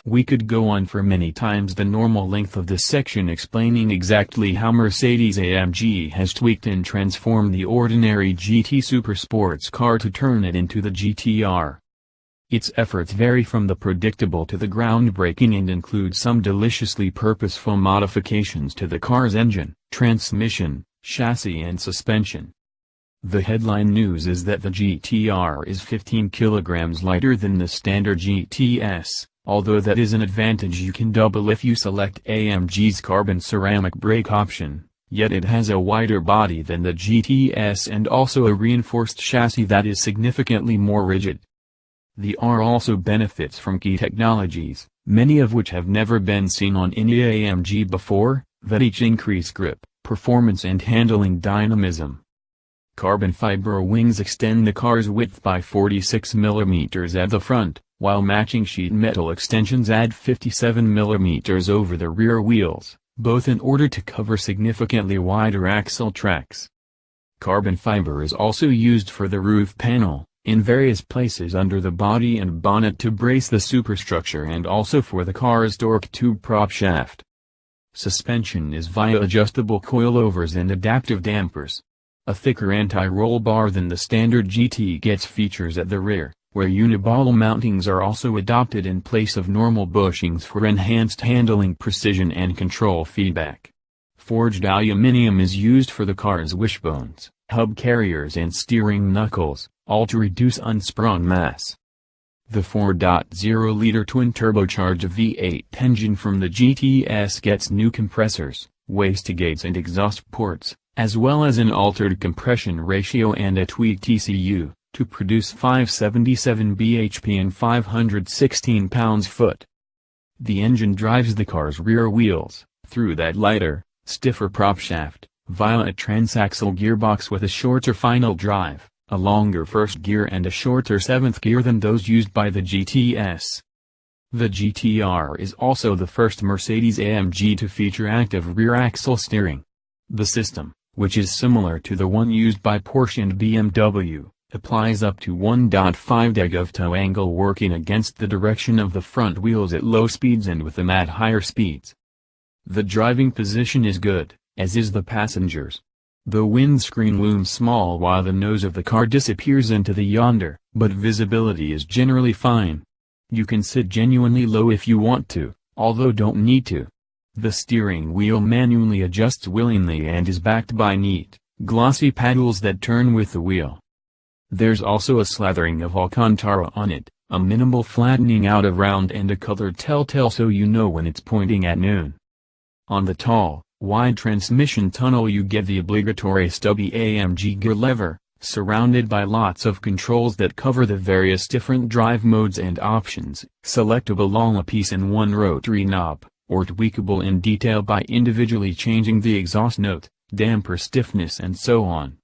We could go on for many times the normal length of this section explaining exactly how Mercedes-AMG has tweaked and transformed the ordinary GT supersports car to turn it into the GTR. Its efforts vary from the predictable to the groundbreaking and include some deliciously purposeful modifications to the car's engine, transmission, chassis and suspension. The headline news is that the GTR is 15 kilograms lighter than the standard GTS, although that is an advantage you can double if you select AMG's carbon ceramic brake option, yet it has a wider body than the GTS and also a reinforced chassis that is significantly more rigid. The R also benefits from key technologies, many of which have never been seen on any AMG before, that each increase grip, performance and handling dynamism. Carbon fiber wings extend the car's width by 46 mm at the front, while matching sheet metal extensions add 57 mm over the rear wheels, both in order to cover significantly wider axle tracks. Carbon fiber is also used for the roof panel, in various places under the body and bonnet to brace the superstructure and also for the car's torque tube prop shaft. Suspension is via adjustable coilovers and adaptive dampers. A thicker anti-roll bar than the standard GT gets features at the rear, where uniball mountings are also adopted in place of normal bushings for enhanced handling precision and control feedback. Forged aluminum is used for the car's wishbones, hub carriers and steering knuckles, all to reduce unsprung mass. The 4.0-liter twin-turbocharged V8 engine from the GTS gets new compressors, wastegates and exhaust ports, as well as an altered compression ratio and a tweaked ECU, to produce 577 bhp and 516 pounds-foot. The engine drives the car's rear wheels, through that lighter, stiffer prop shaft, via a transaxle gearbox with a shorter final drive, a longer first gear and a shorter seventh gear than those used by the GTS. The GTR is also the first Mercedes-AMG to feature active rear axle steering. The system, which is similar to the one used by Porsche and BMW, applies up to 1.5 deg of toe angle working against the direction of the front wheels at low speeds and with them at higher speeds. The driving position is good, as is the passenger's. The windscreen looms small while the nose of the car disappears into the yonder, but visibility is generally fine. You can sit genuinely low if you want to, although don't need to. The steering wheel manually adjusts willingly and is backed by neat, glossy paddles that turn with the wheel. There's also a slathering of Alcantara on it, a minimal flattening out around and a colored telltale so you know when it's pointing at noon. On the tall, wide transmission tunnel you get the obligatory stubby AMG gear lever, surrounded by lots of controls that cover the various different drive modes and options, selectable along a piece in one rotary knob, or tweakable in detail by individually changing the exhaust note, damper stiffness and so on.